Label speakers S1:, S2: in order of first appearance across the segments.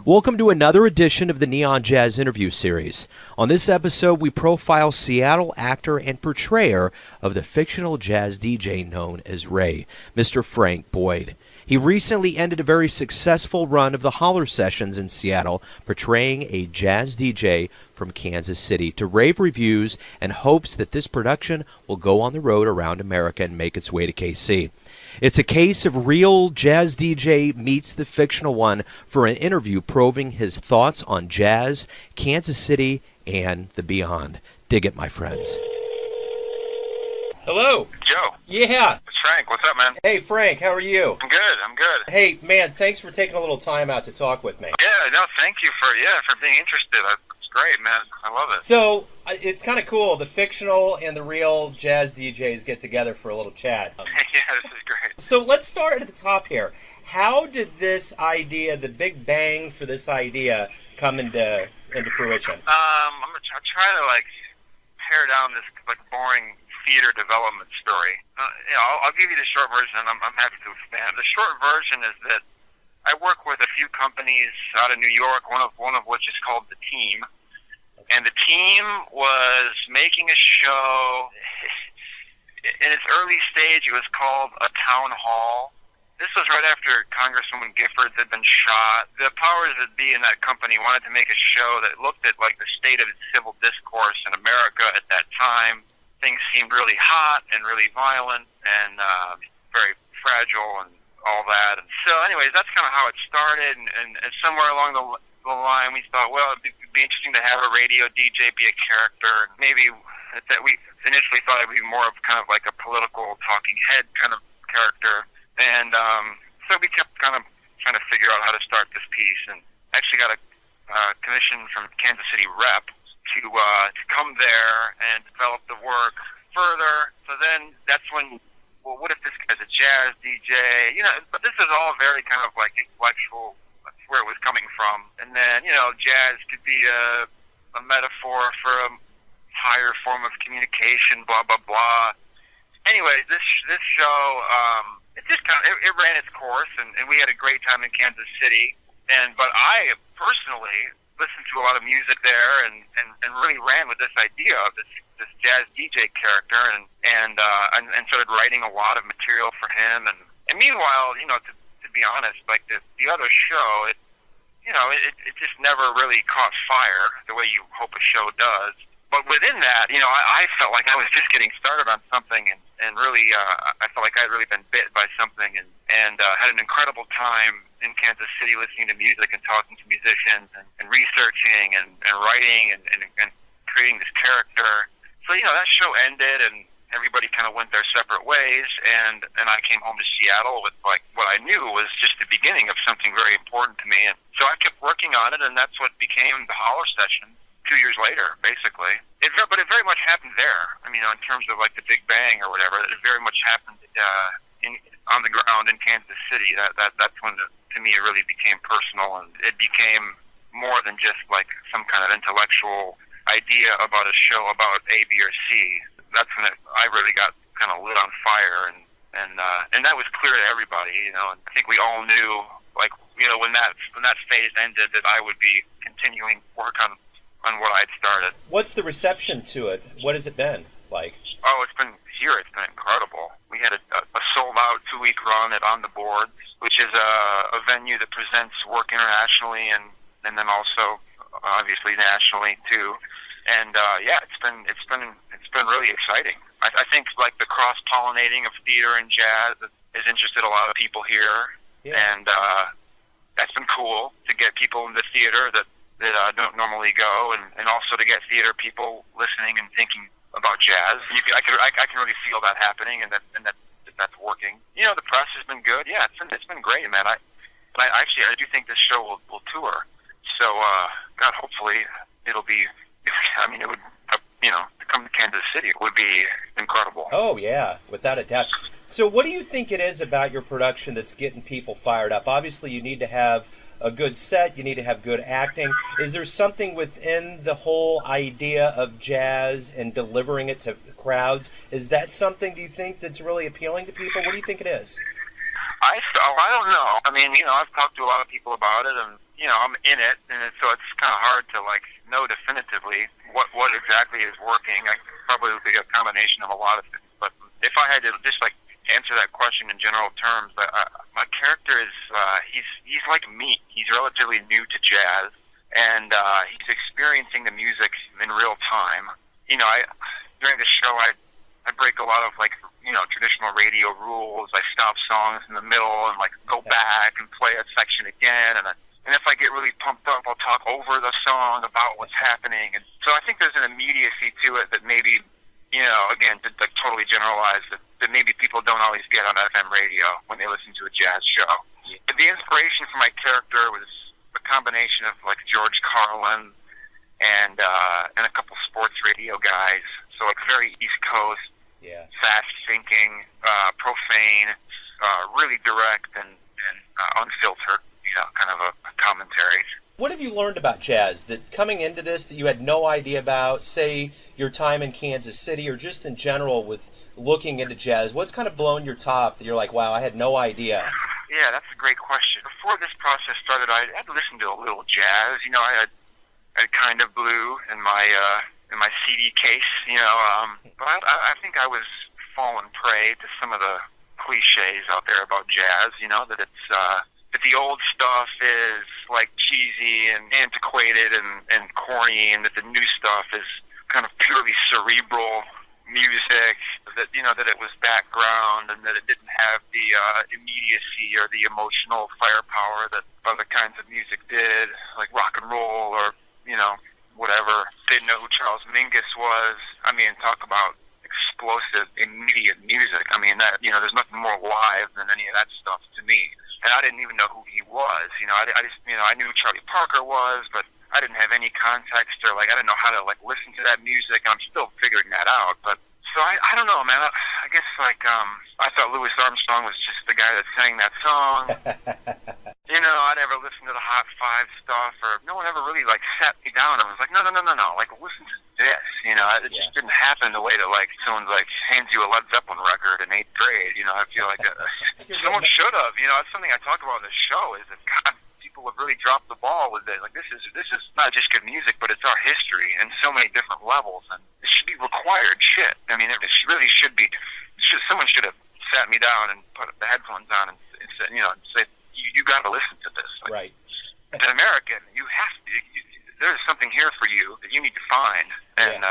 S1: Welcome to another edition of the Neon Jazz Interview Series. On this episode, we profile Seattle actor and portrayer of the fictional jazz DJ known as Ray, Mr. Frank Boyd. He recently ended a very successful run of the Holler Sessions in Seattle, portraying a jazz DJ from Kansas City to rave reviews and hopes that this production will go on the road around America and make its way to KC. It's a case of real jazz DJ meets the fictional one for an interview probing his thoughts on jazz, Kansas City, and the beyond. Dig it, my friends. Hello.
S2: Joe.
S1: Yeah.
S2: It's Frank. What's up, man?
S1: Hey, Frank. How are you?
S2: I'm good.
S1: Hey, man, thanks for taking a little time out to talk with me.
S2: Yeah, no, thank you for being interested. It's great, man. I love it.
S1: So, it's kind of cool. The fictional and the real jazz DJs get together for a little chat.
S2: Yeah, this is great.
S1: So let's start at the top here. How did this idea, the big bang for this idea, come into fruition?
S2: I'm trying to pare down this boring theater development story. I'll give you the short version, and I'm happy to expand. The short version is that I work with a few companies out of New York, one of which is called The Team, and The Team was making a show. In its early stage, it was called a town hall. This was right after Congresswoman Giffords had been shot. The powers that be in that company wanted to make a show that looked at the state of civil discourse in America at that time. Things seemed really hot and really violent and very fragile and all that. And so anyways, that's kind of how it started. And somewhere along the line, we thought, well, it'd be interesting to have a radio DJ be a character. Maybe that we initially thought it would be more of kind of like a political talking head kind of character. And so we kept kind of trying to figure out how to start this piece, and actually got a commission from Kansas City Rep to come there and develop the work further. So then that's when, well, what if this guy's a jazz DJ? But this is all very kind of intellectual. That's where it was coming from. And then, jazz could be a metaphor for a higher form of communication, blah, blah, blah. Anyway, this show, it just it ran its course, and we had a great time in Kansas City. But I personally listened to a lot of music there and really ran with this idea of this jazz DJ character and started writing a lot of material for him. And meanwhile, to be honest, the other show, it just never really caught fire the way you hope a show does. But within that, I felt like I was just getting started on something, and really, I felt like I had really been bit by something, and had an incredible time in Kansas City listening to music and talking to musicians and researching and writing and creating this character. So, that show ended, and everybody kind of went their separate ways, and I came home to Seattle with what I knew was just the beginning of something very important to me. And so I kept working on it, and that's what became the Holler Sessions 2 years later, basically. But it very much happened there. In terms of the Big Bang or whatever, it very much happened on the ground in Kansas City. That's when, to me, it really became personal, and it became more than just some kind of intellectual idea about a show about A, B, or C. That's when I really got kind of lit on fire, and that was clear to everybody. And I think we all knew, when that phase ended, that I would be continuing work on what I'd started.
S1: What's the reception to it? What has it been like?
S2: Oh, it's been incredible. We had a sold-out 2-week run at On the Boards, which is a venue that presents work internationally and then also obviously nationally too. And it's been really exciting. I think the cross-pollinating of theater and jazz has interested a lot of people here, and that's been cool to get people in the theater that don't normally go, and also to get theater people listening and thinking about jazz. I can really feel that happening, and that's working. The press has been good. Yeah, it's been great, man. I do think this show will tour. So, God, hopefully it'll be. It would, to come to Kansas City, it would be incredible.
S1: Oh yeah, without a doubt. So, what do you think it is about your production that's getting people fired up? Obviously, you need to have a good set, you need to have good acting. Is there something within the whole idea of jazz and delivering it to crowds? Is that something, do you think, that's really appealing to people? What do you think it is?
S2: I don't know. I've talked to a lot of people about it, and I'm in it, and so it's kind of hard to like know definitively what exactly is working. I probably would be a combination of a lot of things, but if I had to just like answer that question in general terms, my character is he's like me. He's relatively new to jazz, and he's experiencing the music in real time. During the show, I break a lot of like traditional radio rules. I stop songs in the middle and like go back and play a section again, and if I get really pumped up, I'll talk over the song about what's happening. And so I think there's an immediacy to it that maybe, again, to like totally generalize, that maybe people don't always get on FM radio when they listen to a jazz show. But the inspiration for my character was a combination of like George Carlin and a couple sports radio guys. So like very East Coast, fast thinking, profane, really direct and unfiltered. Kind of a commentary.
S1: What have you learned about jazz that coming into this that you had no idea about, say your time in Kansas City or just in general with looking into jazz? What's kind of blown your top that you're like, wow, I had no idea?
S2: Yeah, that's a great question. Before this process started, I had listened to a little jazz. I had Kind of Blue in my CD case, but I think I was falling prey to some of the cliches out there about jazz, that it's that the old stuff is like cheesy and antiquated and corny, and that the new stuff is kind of purely cerebral music, that that it was background and that it didn't have the immediacy or the emotional firepower that other kinds of music did, like rock and roll or whatever. Didn't know who Charles Mingus was. I mean, talk about explosive, immediate music. I mean, that there's nothing more live than any of that stuff to me. And I didn't even know who he was. I just I knew who Charlie Parker was, but I didn't have any context or like I didn't know how to like listen to that music. I'm still figuring that out. But so I don't know, man. I guess like I thought Louis Armstrong was just the guy that sang that song. I never listened to the Hot Five stuff, or no one ever really like sat me down and was like, no, like listen to this. It just didn't happen the way that like someone like hands you a Led Zeppelin record in 8th grade. I feel like someone should have. That's something I talk about in the show is that God, people have really dropped the ball with it. Like this is not just good music, but it's our history in so many different levels, and it should be required shit. I mean, it really should be. Someone should have sat me down and put the headphones on and said, say, you got to listen to this. Like,
S1: right.
S2: As an American, you have to. There's something here for you that you need to find. And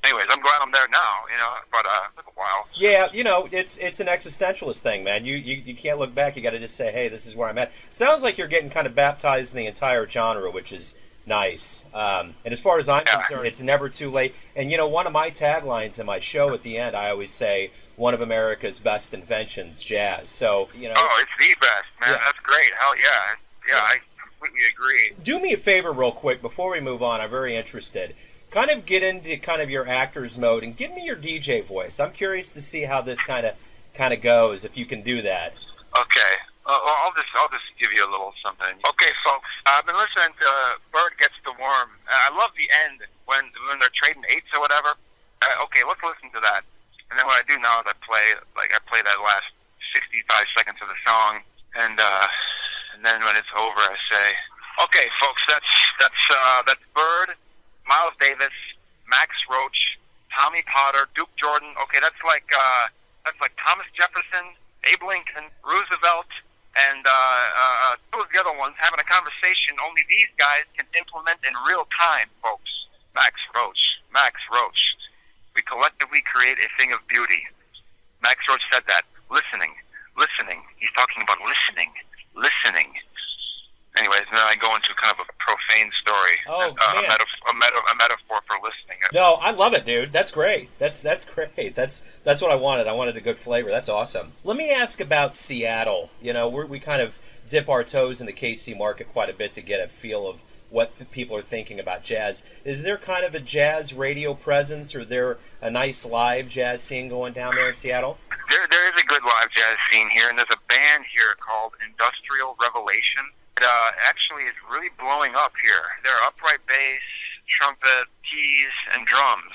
S2: anyways, I'm glad I'm there now. But it took a while.
S1: Yeah, it's an existentialist thing, man. You can't look back. You got to just say, hey, this is where I'm at. Sounds like you're getting kind of baptized in the entire genre, which is nice. And as far as I'm concerned, it's never too late. And one of my taglines in my show at the end, I always say, one of America's best inventions, jazz. So,
S2: Oh, it's the best, man. That's great. Hell yeah. Yeah, I completely agree.
S1: Do me a favor real quick before we move on. I'm very interested. Kind of get into kind of your actor's mode and give me your DJ voice. I'm curious to see how this kind of goes, if you can do that.
S2: Okay. I'll just give you a little something. Okay, folks. I've been listening to Bird Gets the Worm. I love the end when they're trading eights or whatever. Okay, let's listen to that. And then what I do now is I play that last 65 seconds of the song, and then when it's over, I say, "Okay, folks, that's Bird, Miles Davis, Max Roach, Tommy Potter, Duke Jordan. Okay, that's like Thomas Jefferson, Abe Lincoln, Roosevelt, and two of the other ones having a conversation. Only these guys can implement in real time, folks. Max Roach. We collectively create a thing of beauty." Max Roach said that. Listening. He's talking about listening. Anyways, then I go into kind of a profane story.
S1: Oh,
S2: man. A metaphor for listening.
S1: No, I love it, dude. That's great. That's great. That's what I wanted. I wanted a good flavor. That's awesome. Let me ask about Seattle. We kind of dip our toes in the KC market quite a bit to get a feel of what people are thinking about jazz. Is there kind of a jazz radio presence, or there a nice live jazz scene going down there in Seattle?
S2: There is a good live jazz scene here, and there's a band here called Industrial Revelation. It actually is really blowing up here. They're upright bass, trumpet, keys, and drums.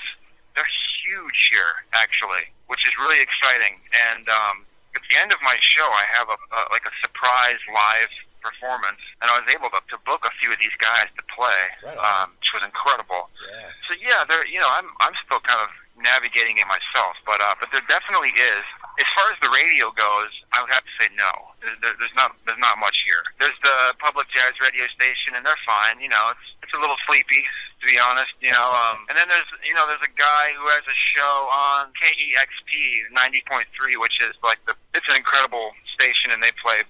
S2: They're huge here, actually, which is really exciting. And at the end of my show, I have a surprise live performance, and I was able to book a few of these guys to play, which was incredible.
S1: Yeah.
S2: So yeah, I'm still kind of navigating it myself, but there definitely is. As far as the radio goes, I would have to say no. There's not much here. There's the public jazz radio station, and they're fine. It's a little sleepy, to be honest. And then there's a guy who has a show on KEXP 90.3, which is like it's an incredible station, and they play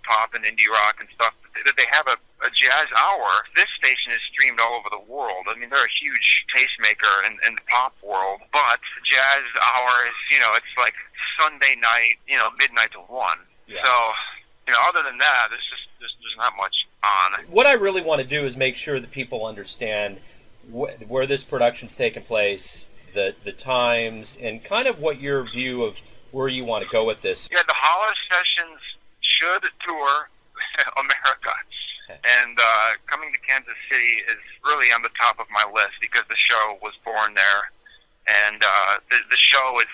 S2: pop and indie rock and stuff. They have a jazz hour. This station is streamed all over the world. I mean, they're a huge tastemaker in the pop world, but jazz hour is, it's like Sunday night, midnight to 1. Yeah. So, other than that, there's not much on.
S1: What I really want to do is make sure that people understand where this production's taking place, the times, and kind of what your view of where you want to go with this.
S2: Yeah, the Holler Sessions should tour America. And coming to Kansas City is really on the top of my list because the show was born there, and the show is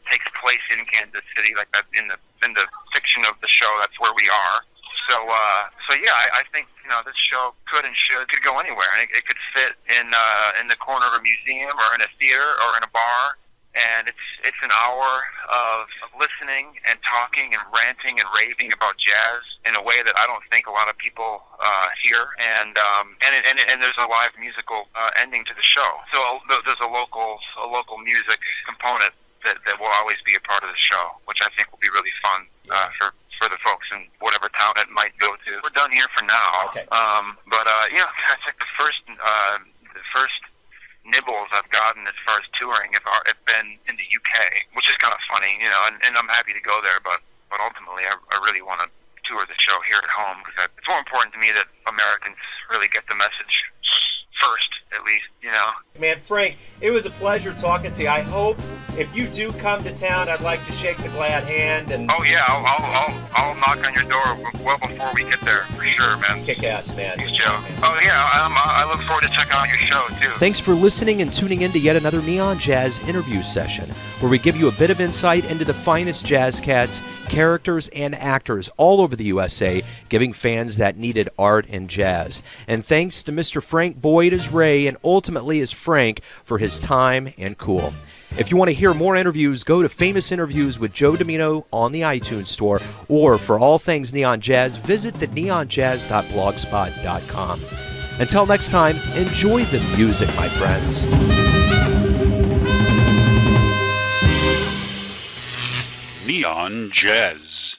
S2: takes place in Kansas City, like that in the fiction of the show. That's where we are. So yeah, I think this show could go anywhere, and it could fit in the corner of a museum or in a theater or in a bar. And it's an hour of listening and talking and ranting and raving about jazz in a way that I don't think a lot of people hear. And there's a live musical ending to the show. So there's a local music component that will always be a part of the show, which I think will be really fun for the folks in whatever town it might go to. We're done here for now.
S1: Okay.
S2: But that's like the first nibbles I've gotten as far as touring have been in the UK, which is kind of funny, and I'm happy to go there, but ultimately I really want to tour the show here at home because it's more important to me that Americans really get the message first, at least,
S1: Man, Frank, it was a pleasure talking to you. I hope if you do come to town, I'd like to shake the glad hand. And
S2: oh yeah, I'll knock on your door well before we get there, for sure, man.
S1: Kick ass, man.
S2: Thanks, Joe. Oh yeah, I look forward to checking out your show too.
S1: Thanks for listening and tuning in to yet another Neon Jazz interview session, where we give you a bit of insight into the finest jazz cats, characters, and actors all over the USA, giving fans that needed art and jazz. And thanks to Mr. Frank Boyd as Ray, and ultimately as Frank, for his time and cool. If you want to hear more interviews, go to Famous Interviews with Joe Domino on the iTunes Store, or for all things Neon Jazz, visit the neonjazz.blogspot.com. Until next time, enjoy the music, my friends.
S3: Neon Jazz.